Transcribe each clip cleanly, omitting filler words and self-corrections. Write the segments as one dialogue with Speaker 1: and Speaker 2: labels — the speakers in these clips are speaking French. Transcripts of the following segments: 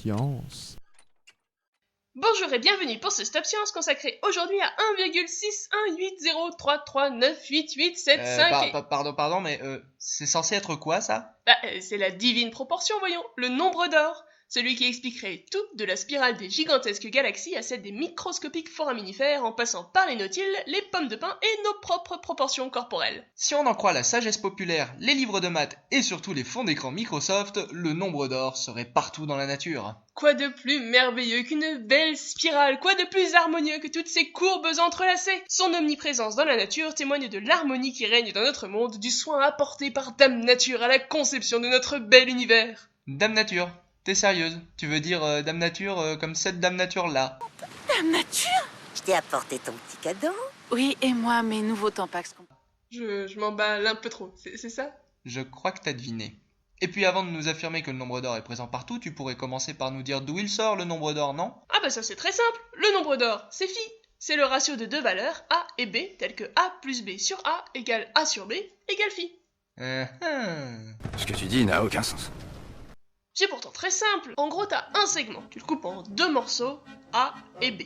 Speaker 1: science.
Speaker 2: Bonjour et bienvenue pour ce Stop Science consacré aujourd'hui à 1,61803398887,5
Speaker 3: Pardon, mais c'est censé être quoi, ça?
Speaker 2: C'est la divine proportion, voyons, le nombre d'or. Celui qui expliquerait tout de la spirale des gigantesques galaxies à celle des microscopiques foraminifères en passant par les nautiles, les pommes de pin et nos propres proportions corporelles.
Speaker 3: Si on en croit la sagesse populaire, les livres de maths et surtout les fonds d'écran Microsoft, le nombre d'or serait partout dans la nature.
Speaker 2: Quoi de plus merveilleux qu'une belle spirale? Quoi de plus harmonieux que toutes ces courbes entrelacées? Son omniprésence dans la nature témoigne de l'harmonie qui règne dans notre monde, du soin apporté par Dame Nature à la conception de notre bel univers.
Speaker 3: Dame Nature, t'es sérieuse? Tu veux dire Dame Nature comme cette Dame Nature-là?
Speaker 4: Dame Nature?
Speaker 5: Je t'ai apporté ton petit cadeau.
Speaker 4: Oui, et moi, mes nouveaux Tampax.
Speaker 2: Je m'emballe un peu trop, c'est ça?
Speaker 3: Je crois que t'as deviné. Et puis avant de nous affirmer que le nombre d'or est présent partout, tu pourrais commencer par nous dire d'où il sort le nombre d'or, non?
Speaker 2: Ah bah ça c'est très simple, le nombre d'or, c'est phi. C'est le ratio de deux valeurs, A et B, tel que A plus B sur A égale A sur B égale phi.
Speaker 6: Ce que tu dis n'a aucun sens.
Speaker 2: C'est pourtant très simple. En gros, t'as un segment, tu le coupes en deux morceaux, A et B.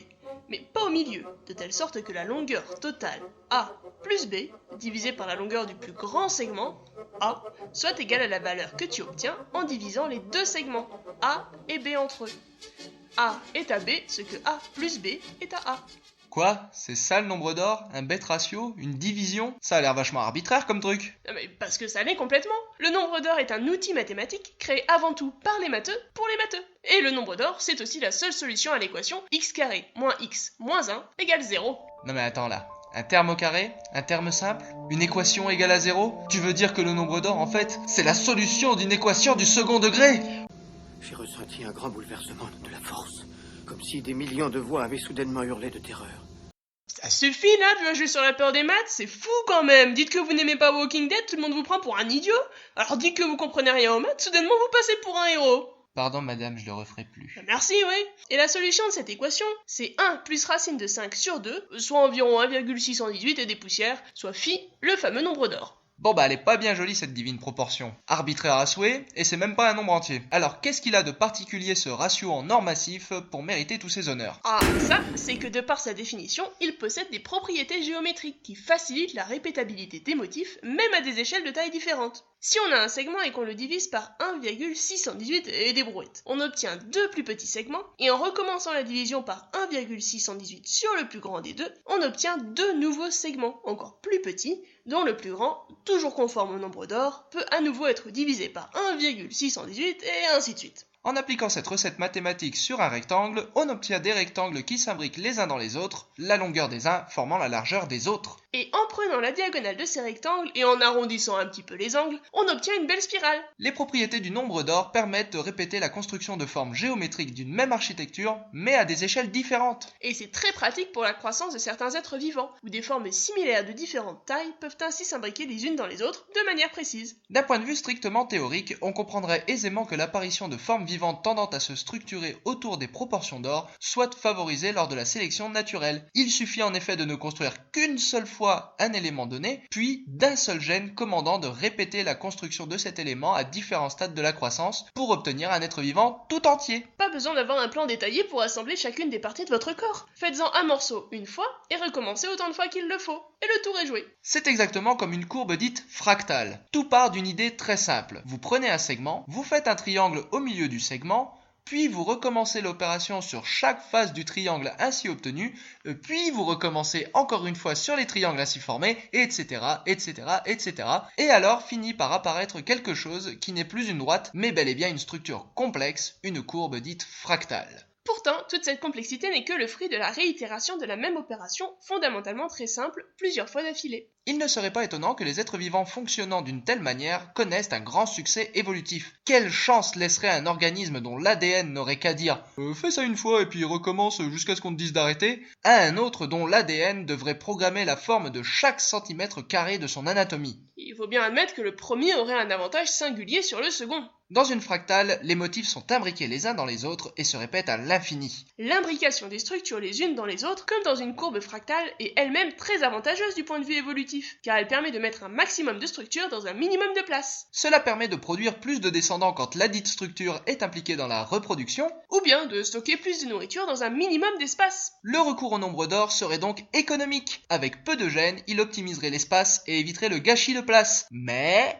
Speaker 2: Mais pas au milieu, de telle sorte que la longueur totale A plus B, divisée par la longueur du plus grand segment, A, soit égale à la valeur que tu obtiens en divisant les deux segments, A et B entre eux. A est à B ce que A plus B est à A.
Speaker 3: Quoi? C'est ça le nombre d'or? Un bête ratio? Une division? Ça a l'air vachement arbitraire comme truc.
Speaker 2: Non mais parce que ça l'est complètement. Le nombre d'or est un outil mathématique créé avant tout par les matheux pour les matheux. Et le nombre d'or, c'est aussi la seule solution à l'équation x carré moins x moins 1 égale 0.
Speaker 3: Non mais attends là. Un terme au carré? Un terme simple? Une équation égale à 0? Tu veux dire que le nombre d'or, en fait, c'est la solution d'une équation du second degré?
Speaker 7: J'ai ressenti un grand bouleversement de la force, comme si des millions de voix avaient soudainement hurlé de terreur.
Speaker 2: Ça suffit là, tu vas jouer sur la peur des maths, c'est fou quand même. Dites que vous n'aimez pas Walking Dead, tout le monde vous prend pour un idiot. Alors dites que vous comprenez rien aux maths, soudainement vous passez pour un héros.
Speaker 3: Pardon madame, je le referai plus.
Speaker 2: Merci, oui. Et la solution de cette équation, c'est 1 plus racine de 5 sur 2, soit environ 1,618 et des poussières, soit phi, le fameux nombre d'or.
Speaker 3: Bon bah elle est pas bien jolie cette divine proportion. Arbitraire à souhait, et c'est même pas un nombre entier. Alors qu'est-ce qu'il a de particulier ce ratio en or massif pour mériter tous ces honneurs?
Speaker 2: Ah, ça, c'est que de par sa définition, il possède des propriétés géométriques qui facilitent la répétabilité des motifs, même à des échelles de taille différentes. Si on a un segment et qu'on le divise par 1,618 et des brouettes, on obtient deux plus petits segments, et en recommençant la division par 1,618 sur le plus grand des deux, on obtient deux nouveaux segments, encore plus petits, dont le plus grand, toujours conforme au nombre d'or, peut à nouveau être divisé par 1,618 et ainsi de suite.
Speaker 3: En appliquant cette recette mathématique sur un rectangle, on obtient des rectangles qui s'imbriquent les uns dans les autres, la longueur des uns formant la largeur des autres.
Speaker 2: Et en prenant la diagonale de ces rectangles et en arrondissant un petit peu les angles, on obtient une belle spirale.
Speaker 3: Les propriétés du nombre d'or permettent de répéter la construction de formes géométriques d'une même architecture, mais à des échelles différentes.
Speaker 2: Et c'est très pratique pour la croissance de certains êtres vivants, où des formes similaires de différentes tailles peuvent ainsi s'imbriquer les unes dans les autres de manière précise.
Speaker 3: D'un point de vue strictement théorique, on comprendrait aisément que l'apparition de formes vivantes tendant à se structurer autour des proportions d'or soit favorisée lors de la sélection naturelle. Il suffit en effet de ne construire qu'une seule fois un élément donné, puis d'un seul gène commandant de répéter la construction de cet élément à différents stades de la croissance pour obtenir un être vivant tout entier.
Speaker 2: Pas besoin d'avoir un plan détaillé pour assembler chacune des parties de votre corps. Faites-en un morceau une fois et recommencez autant de fois qu'il le faut. Et le tour est joué.
Speaker 3: C'est exactement comme une courbe dite fractale. Tout part d'une idée très simple. Vous prenez un segment, vous faites un triangle au milieu du segment, puis vous recommencez l'opération sur chaque face du triangle ainsi obtenu, puis vous recommencez encore une fois sur les triangles ainsi formés, etc., etc., etc. Et alors finit par apparaître quelque chose qui n'est plus une droite, mais bel et bien une structure complexe, une courbe dite fractale.
Speaker 2: Pourtant, toute cette complexité n'est que le fruit de la réitération de la même opération, fondamentalement très simple, plusieurs fois d'affilée.
Speaker 3: Il ne serait pas étonnant que les êtres vivants fonctionnant d'une telle manière connaissent un grand succès évolutif. Quelle chance laisserait un organisme dont l'ADN n'aurait qu'à dire « fais ça une fois et puis recommence jusqu'à ce qu'on te dise d'arrêter » à un autre dont l'ADN devrait programmer la forme de chaque centimètre carré de son anatomie.
Speaker 2: Il faut bien admettre que le premier aurait un avantage singulier sur le second.
Speaker 3: Dans une fractale, les motifs sont imbriqués les uns dans les autres et se répètent à l'infini.
Speaker 2: L'imbrication des structures les unes dans les autres, comme dans une courbe fractale, est elle-même très avantageuse du point de vue évolutif. évolutif, car elle permet de mettre un maximum de structure dans un minimum de place.
Speaker 3: Cela permet de produire plus de descendants quand ladite structure est impliquée dans la reproduction,
Speaker 2: Ou bien de stocker plus de nourriture dans un minimum d'espace.
Speaker 3: le recours au nombre d'or serait donc économique. Avec peu de gènes, il optimiserait l'espace et éviterait le gâchis de place.
Speaker 2: Mais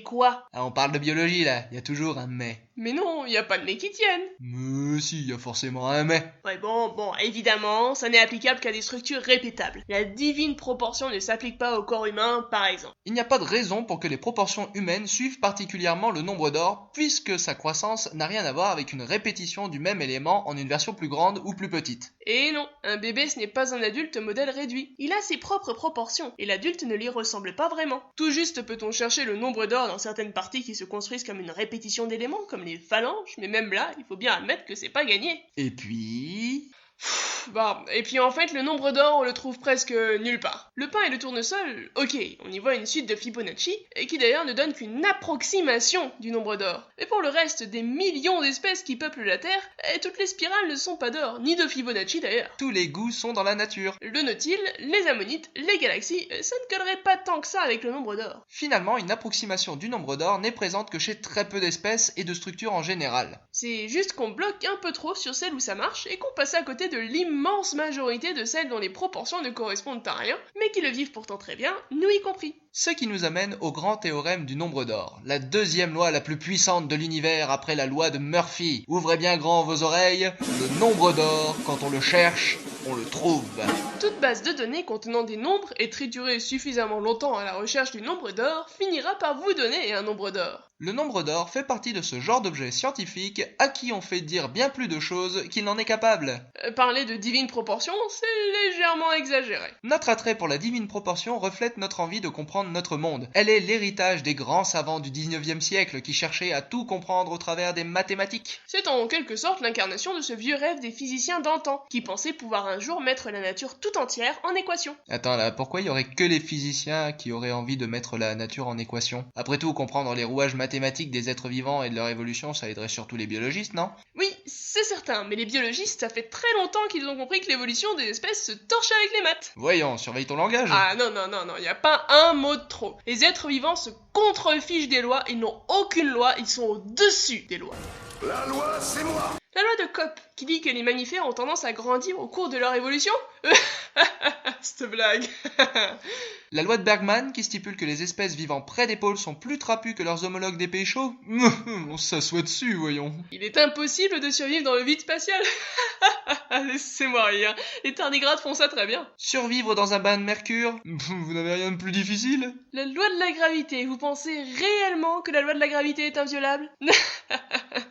Speaker 2: quoi?
Speaker 3: On parle de biologie là, il y a toujours un mais.
Speaker 2: Mais non, y a pas de mais qui tiennent.
Speaker 3: Mais si, il y a forcément un mais.
Speaker 2: Ouais bon, évidemment, ça n'est applicable qu'à des structures répétables. La divine proportion ne s'applique pas au corps humain, par exemple.
Speaker 3: Il n'y a pas de raison pour que les proportions humaines suivent particulièrement le nombre d'or, puisque sa croissance n'a rien à voir avec une répétition du même élément en une version plus grande ou plus petite.
Speaker 2: Et non, un bébé ce n'est pas un adulte modèle réduit. Il a ses propres proportions, et l'adulte ne lui ressemble pas vraiment. Tout juste peut-on chercher le nombre d'or dans certaines parties qui se construisent comme une répétition d'éléments, comme les phalanges, mais même là, il faut bien admettre que c'est pas gagné.
Speaker 3: Et puis...
Speaker 2: Et puis en fait, le nombre d'or, on le trouve presque nulle part. Le pain et le tournesol, ok, on y voit une suite de Fibonacci, et qui d'ailleurs ne donne qu'une approximation du nombre d'or. Mais pour le reste des millions d'espèces qui peuplent la Terre, toutes les spirales ne sont pas d'or, ni de Fibonacci d'ailleurs.
Speaker 3: Tous les goûts sont dans la nature.
Speaker 2: Le nautile, les ammonites, les galaxies, ça ne collerait pas tant que ça avec le nombre d'or.
Speaker 3: Finalement, une approximation du nombre d'or n'est présente que chez très peu d'espèces et de structures en général.
Speaker 2: C'est juste qu'on bloque un peu trop sur celles où ça marche, et qu'on passe à côté de l'immense majorité de celles dont les proportions ne correspondent à rien, mais qui le vivent pourtant très bien, nous y compris.
Speaker 3: Ce qui nous amène au grand théorème du nombre d'or, la deuxième loi la plus puissante de l'univers après la loi de Murphy. Ouvrez bien grand vos oreilles, le nombre d'or, quand on le cherche, on le trouve.
Speaker 2: Toute base de données contenant des nombres et triturée suffisamment longtemps à la recherche du nombre d'or finira par vous donner un nombre d'or.
Speaker 3: Le nombre d'or fait partie de ce genre d'objet scientifique à qui on fait dire bien plus de choses qu'il n'en est capable.
Speaker 2: Parler de divine proportion, c'est légèrement exagéré.
Speaker 3: Notre attrait pour la divine proportion reflète notre envie de comprendre notre monde. Elle est l'héritage des grands savants du 19e siècle qui cherchaient à tout comprendre au travers des mathématiques.
Speaker 2: C'est en quelque sorte l'incarnation de ce vieux rêve des physiciens d'antan, qui pensaient pouvoir un jour mettre la nature tout entière en équation.
Speaker 3: Attends là, pourquoi il y aurait que les physiciens qui auraient envie de mettre la nature en équation? Après tout, comprendre les rouages mathématiques des êtres vivants et de leur évolution, ça aiderait surtout les biologistes, non?
Speaker 2: Oui, c'est certain, mais les biologistes, ça fait très longtemps qu'ils ont compris que l'évolution des espèces se torche avec les maths.
Speaker 3: Voyons, surveille ton langage.
Speaker 2: Ah non, y a pas un mot de trop. Les êtres vivants se contrefichent des lois, ils n'ont aucune loi, ils sont au-dessus des lois.
Speaker 6: La loi, c'est moi.
Speaker 2: La loi de Kopp, qui dit que les mammifères ont tendance à grandir au cours de leur évolution. Cette blague.
Speaker 3: La loi de Bergman, qui stipule que les espèces vivant près des pôles sont plus trapues que leurs homologues des pays chauds. On s'assoit dessus, voyons.
Speaker 2: Il est impossible de survivre dans le vide spatial. Laissez-moi rire. Les tardigrades font ça très bien.
Speaker 3: Survivre dans un bain de mercure? Vous n'avez rien de plus difficile?
Speaker 2: La loi de la gravité, vous pensez réellement que la loi de la gravité est inviolable?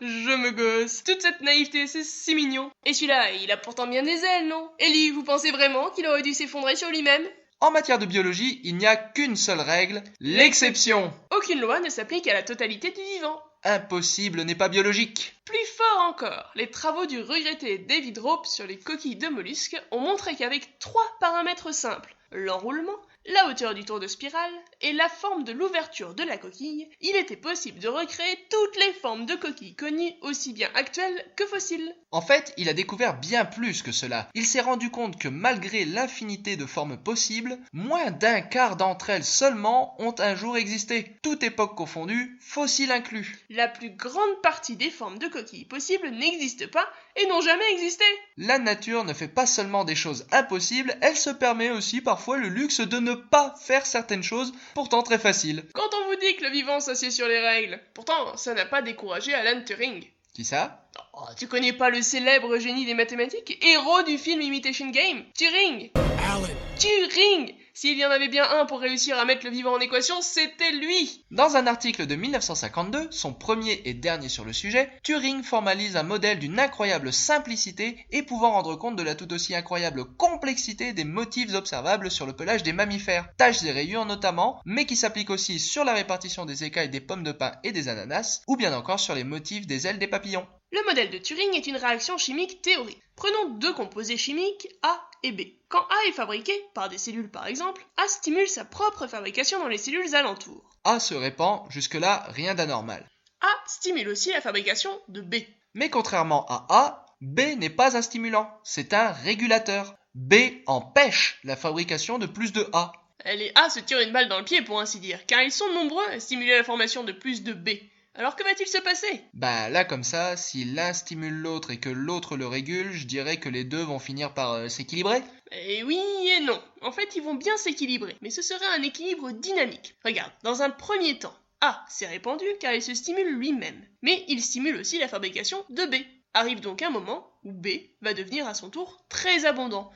Speaker 2: Je me gosse. Toute cette naïveté, c'est si mignon. Et celui-là, il a pourtant bien des ailes, non? Ellie, vous pensez vraiment qu'il aurait dû s'effondrer sur lui-même?
Speaker 3: En matière de biologie, il n'y a qu'une seule règle, l'exception.
Speaker 2: Aucune loi ne s'applique à la totalité du vivant.
Speaker 3: Impossible n'est pas biologique.
Speaker 2: Plus fort encore, les travaux du regretté David Rope sur les coquilles de mollusques ont montré qu'avec 3 paramètres simples, l'enroulement, la hauteur du tour de spirale et la forme de l'ouverture de la coquille, il était possible de recréer toutes les formes de coquilles connues, aussi bien actuelles que fossiles.
Speaker 3: En fait, il a découvert bien plus que cela. Il s'est rendu compte que malgré l'infinité de formes possibles, moins d'un quart d'entre elles seulement ont un jour existé, toute époque confondue, fossiles inclus.
Speaker 2: La plus grande partie des formes de coquilles possibles n'existent pas et n'ont jamais existé.
Speaker 3: La nature ne fait pas seulement des choses impossibles, elle se permet aussi parfois le luxe de ne pas faire certaines choses, pourtant très faciles.
Speaker 2: Quand on vous dit que le vivant s'assied sur les règles, pourtant ça n'a pas découragé Alan Turing.
Speaker 3: Qui ça?
Speaker 2: Oh, tu connais pas le célèbre génie des mathématiques, héros du film Imitation Game? Turing!
Speaker 6: Alan.
Speaker 2: Turing! S'il y en avait bien un pour réussir à mettre le vivant en équation, c'était lui!
Speaker 3: Dans un article de 1952, son premier et dernier sur le sujet, Turing formalise un modèle d'une incroyable simplicité et pouvant rendre compte de la tout aussi incroyable complexité des motifs observables sur le pelage des mammifères, taches et rayures notamment, mais qui s'applique aussi sur la répartition des écailles des pommes de pin et des ananas, ou bien encore sur les motifs des ailes des papillons.
Speaker 2: Le modèle de Turing est une réaction chimique théorique. Prenons 2 composés chimiques, A et B. Quand A est fabriqué, par des cellules par exemple, A stimule sa propre fabrication dans les cellules alentours.
Speaker 3: A se répand, jusque-là rien d'anormal.
Speaker 2: A stimule aussi la fabrication de B.
Speaker 3: Mais contrairement à A, B n'est pas un stimulant, c'est un régulateur. B empêche la fabrication de plus de A.
Speaker 2: Les A se tirent une balle dans le pied pour ainsi dire, car ils sont nombreux à stimuler la formation de plus de B. Alors que va-t-il se passer?
Speaker 3: Bah là comme ça, si l'un stimule l'autre et que l'autre le régule, je dirais que les deux vont finir par s'équilibrer.
Speaker 2: Et oui et non. En fait, ils vont bien s'équilibrer, mais ce serait un équilibre dynamique. Regarde, dans un premier temps, A s'est répandu car il se stimule lui-même, mais il stimule aussi la fabrication de B. Arrive donc un moment où B va devenir à son tour très abondant,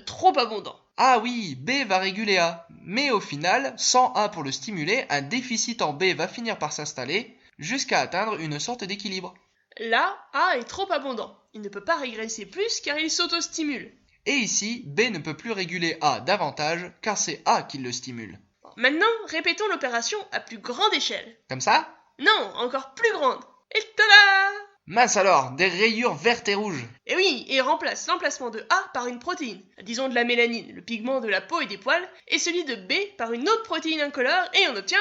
Speaker 2: trop abondant.
Speaker 3: Ah oui, B va réguler A, mais au final, sans A pour le stimuler, un déficit en B va finir par s'installer, jusqu'à atteindre une sorte d'équilibre.
Speaker 2: Là, A est trop abondant. Il ne peut pas régresser plus car il s'auto-stimule.
Speaker 3: Et ici, B ne peut plus réguler A davantage, car c'est A qui le stimule.
Speaker 2: Maintenant, répétons l'opération à plus grande échelle.
Speaker 3: Comme ça?
Speaker 2: Non, encore plus grande. Et tada!
Speaker 3: Mince alors, des rayures vertes et rouges.
Speaker 2: Et oui, et remplace l'emplacement de A par une protéine, disons de la mélanine, le pigment de la peau et des poils, et celui de B par une autre protéine incolore, et on obtient...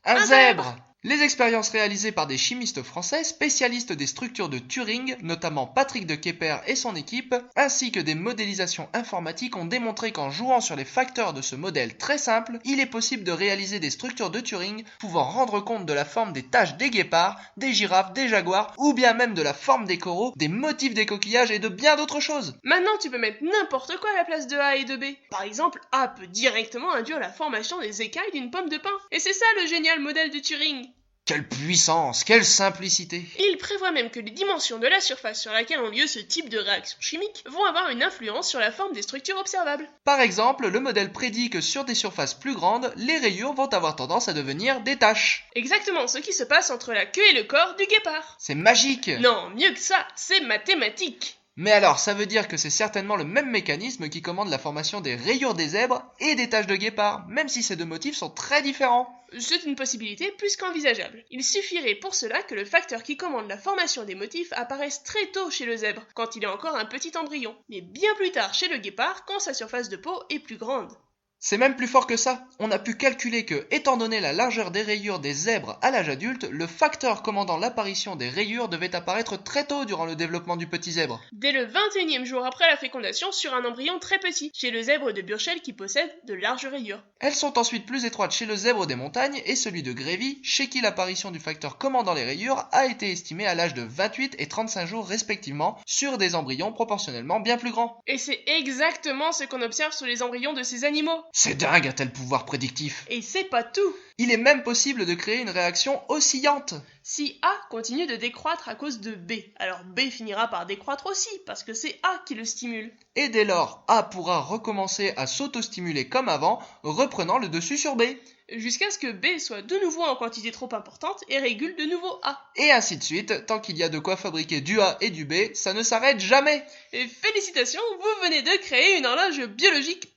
Speaker 3: Un zèbre! Les expériences réalisées par des chimistes français spécialistes des structures de Turing, notamment Patrick de Kepper et son équipe, ainsi que des modélisations informatiques ont démontré qu'en jouant sur les facteurs de ce modèle très simple, il est possible de réaliser des structures de Turing pouvant rendre compte de la forme des taches des guépards, des girafes, des jaguars, ou bien même de la forme des coraux, des motifs des coquillages et de bien d'autres choses.
Speaker 2: Maintenant, tu peux mettre n'importe quoi à la place de A et de B. Par exemple, A peut directement induire la formation des écailles d'une pomme de pin. Et c'est ça le génial modèle de Turing.
Speaker 3: Quelle puissance, quelle simplicité!
Speaker 2: Il prévoit même que les dimensions de la surface sur laquelle ont lieu ce type de réaction chimique vont avoir une influence sur la forme des structures observables.
Speaker 3: Par exemple, le modèle prédit que sur des surfaces plus grandes, les rayures vont avoir tendance à devenir des taches.
Speaker 2: Exactement ce qui se passe entre la queue et le corps du guépard.
Speaker 3: C'est magique!
Speaker 2: Non, mieux que ça, c'est mathématique.
Speaker 3: Mais alors, ça veut dire que c'est certainement le même mécanisme qui commande la formation des rayures des zèbres et des taches de guépard, même si ces deux motifs sont très différents.
Speaker 2: C'est une possibilité plus qu'envisageable. Il suffirait pour cela que le facteur qui commande la formation des motifs apparaisse très tôt chez le zèbre, quand il est encore un petit embryon, mais bien plus tard chez le guépard quand sa surface de peau est plus grande.
Speaker 3: C'est même plus fort que ça. On a pu calculer que, étant donné la largeur des rayures des zèbres à l'âge adulte, le facteur commandant l'apparition des rayures devait apparaître très tôt durant le développement du petit zèbre.
Speaker 2: Dès le 21e jour après la fécondation sur un embryon très petit, chez le zèbre de Burchell qui possède de larges rayures.
Speaker 3: Elles sont ensuite plus étroites chez le zèbre des montagnes et celui de Grévy, chez qui l'apparition du facteur commandant les rayures a été estimée à l'âge de 28 et 35 jours respectivement, sur des embryons proportionnellement bien plus grands.
Speaker 2: Et c'est exactement ce qu'on observe sur les embryons de ces animaux.
Speaker 3: C'est dingue un tel pouvoir prédictif.
Speaker 2: Et c'est pas tout.
Speaker 3: Il est même possible de créer une réaction oscillante.
Speaker 2: Si A continue de décroître à cause de B, alors B finira par décroître aussi, parce que c'est A qui le stimule.
Speaker 3: Et dès lors, A pourra recommencer à s'auto-stimuler comme avant, reprenant le dessus sur B.
Speaker 2: Jusqu'à ce que B soit de nouveau en quantité trop importante et régule de nouveau A.
Speaker 3: Et ainsi de suite, tant qu'il y a de quoi fabriquer du A et du B, ça ne s'arrête jamais.
Speaker 2: Et félicitations, vous venez de créer une horloge biologique,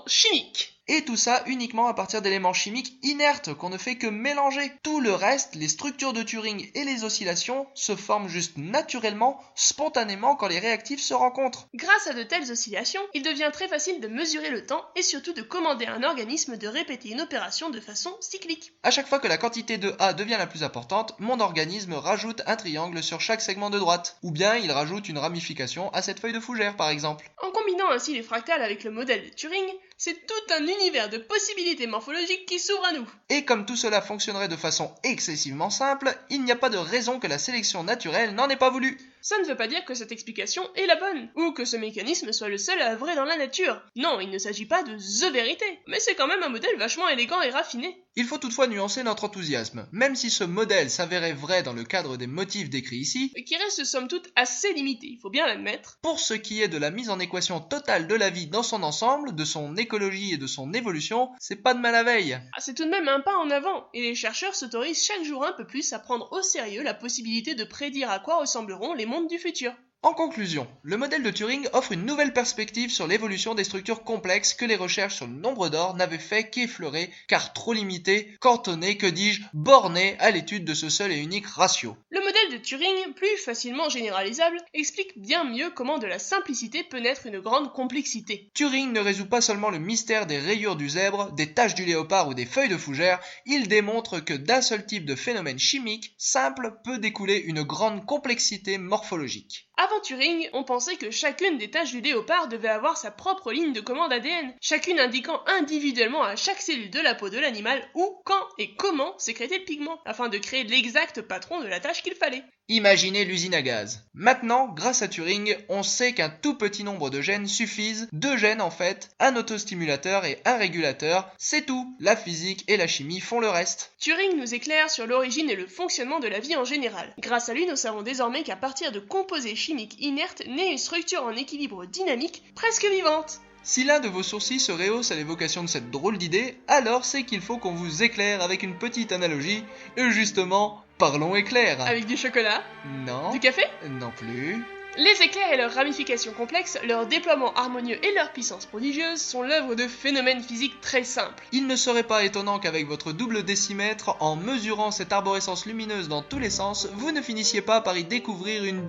Speaker 2: chimique.
Speaker 3: Et tout ça uniquement à partir d'éléments chimiques inertes qu'on ne fait que mélanger. Tout le reste, les structures de Turing et les oscillations, se forment juste naturellement, spontanément quand les réactifs se rencontrent.
Speaker 2: Grâce à de telles oscillations, il devient très facile de mesurer le temps et surtout de commander à un organisme de répéter une opération de façon cyclique.
Speaker 3: À chaque fois que la quantité de A devient la plus importante, mon organisme rajoute un triangle sur chaque segment de droite. Ou bien il rajoute une ramification à cette feuille de fougère par exemple.
Speaker 2: En combinant ainsi les fractales avec le modèle de Turing, c'est tout un univers de possibilités morphologiques qui s'ouvre à nous.
Speaker 3: Et comme tout cela fonctionnerait de façon excessivement simple, il n'y a pas de raison que la sélection naturelle n'en ait pas voulu.
Speaker 2: Ça ne veut pas dire que cette explication est la bonne, ou que ce mécanisme soit le seul à œuvrer dans la nature. Non, il ne s'agit pas de THE vérité, mais c'est quand même un modèle vachement élégant et raffiné.
Speaker 3: Il faut toutefois nuancer notre enthousiasme. Même si ce modèle s'avérait vrai dans le cadre des motifs décrits ici,
Speaker 2: Qui reste somme toute assez limité, il faut bien l'admettre.
Speaker 3: pour ce qui est de la mise en équation totale de la vie dans son ensemble, de son écologie et de son évolution, c'est pas de mal à veille.
Speaker 2: C'est tout de même un pas en avant, et les chercheurs s'autorisent chaque jour un peu plus à prendre au sérieux la possibilité de prédire à quoi ressembleront les mondes du futur.
Speaker 3: En conclusion, le modèle de Turing offre une nouvelle perspective sur l'évolution des structures complexes que les recherches sur le nombre d'or n'avaient fait qu'effleurer, car trop limité, cantonné, que dis-je, borné à l'étude de ce seul et unique ratio.
Speaker 2: Le modèle de Turing, plus facilement généralisable, explique bien mieux comment de la simplicité peut naître une grande complexité.
Speaker 3: Turing ne résout pas seulement le mystère des rayures du zèbre, des taches du léopard ou des feuilles de fougère, il démontre que d'un seul type de phénomène chimique simple peut découler une grande complexité morphologique.
Speaker 2: Avant Avant Turing, on pensait que chacune des tâches du léopard devait avoir sa propre ligne de commande ADN, chacune indiquant individuellement à chaque cellule de la peau de l'animal où, quand et comment sécréter le pigment, afin de créer l'exact patron de la tâche qu'il fallait.
Speaker 3: Imaginez l'usine à gaz. Maintenant, grâce à Turing, on sait qu'un tout petit nombre de gènes suffisent, 2 gènes en fait, un autostimulateur et un régulateur, c'est tout. La physique et la chimie font le reste.
Speaker 2: Turing nous éclaire sur l'origine et le fonctionnement de la vie en général. Grâce à lui, nous savons désormais qu'à partir de composés chimiques inertes naît une structure en équilibre dynamique, presque vivante.
Speaker 3: Si l'un de vos sourcils se rehausse à l'évocation de cette drôle d'idée, alors c'est qu'il faut qu'on vous éclaire avec une petite analogie, et justement, parlons éclair.
Speaker 2: Avec du chocolat?
Speaker 3: Non.
Speaker 2: Du café?
Speaker 3: Non plus.
Speaker 2: Les éclairs et leurs ramifications complexes, leur déploiement harmonieux et leur puissance prodigieuse sont l'œuvre de phénomènes physiques très simples.
Speaker 3: Il ne serait pas étonnant qu'avec votre double décimètre, en mesurant cette arborescence lumineuse dans tous les sens, vous ne finissiez pas par y découvrir une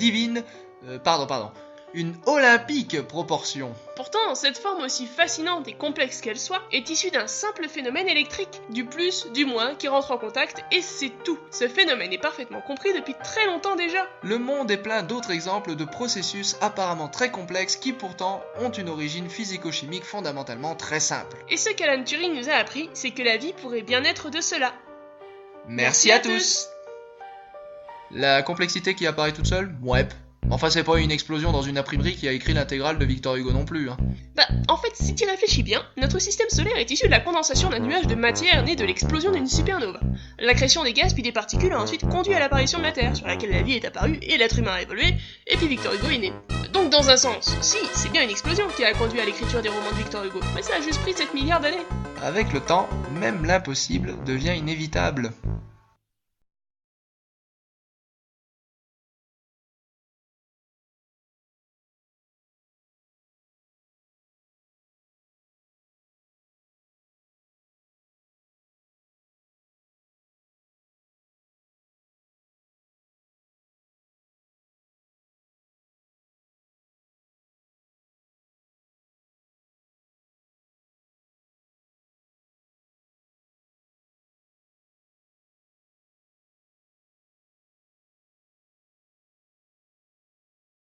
Speaker 3: une olympique proportion.
Speaker 2: Pourtant, cette forme aussi fascinante et complexe qu'elle soit est issue d'un simple phénomène électrique, du plus, du moins, qui rentre en contact, et c'est tout. Ce phénomène est parfaitement compris depuis très longtemps déjà.
Speaker 3: Le monde est plein d'autres exemples de processus apparemment très complexes qui pourtant ont une origine physico-chimique fondamentalement très simple.
Speaker 2: Et ce qu'Alan Turing nous a appris, c'est que la vie pourrait bien être de cela.
Speaker 3: Merci à tous. La complexité qui apparaît toute seule, ouais. Enfin, c'est pas une explosion dans une imprimerie qui a écrit l'intégrale de Victor Hugo non plus, hein.
Speaker 2: En fait, si t'y réfléchis bien, notre système solaire est issu de la condensation d'un nuage de matière né de l'explosion d'une supernova. L'accrétion des gaz puis des particules a ensuite conduit à l'apparition de la Terre, sur laquelle la vie est apparue et l'être humain a évolué, et puis Victor Hugo est né. Donc dans un sens, si, c'est bien une explosion qui a conduit à l'écriture des romans de Victor Hugo, mais ça a juste pris 7 milliards d'années.
Speaker 3: Avec le temps, même l'impossible devient inévitable.